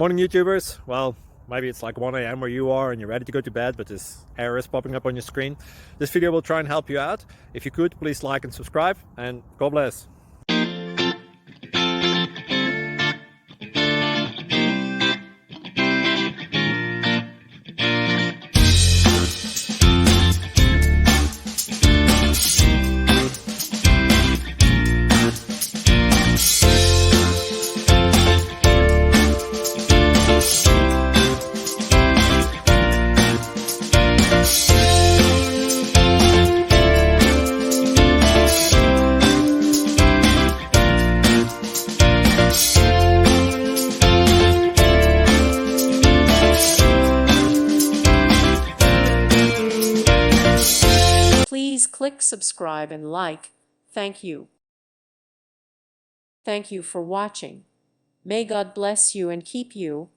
Morning YouTubers. Well, maybe it's like 1 a.m. where you are and you're ready to go to bed, but this error is popping up on your screen. This video will try and help you out. If you could, please like and subscribe, and God bless. Please click subscribe and like. Thank you. Thank you for watching. May God bless you and keep you.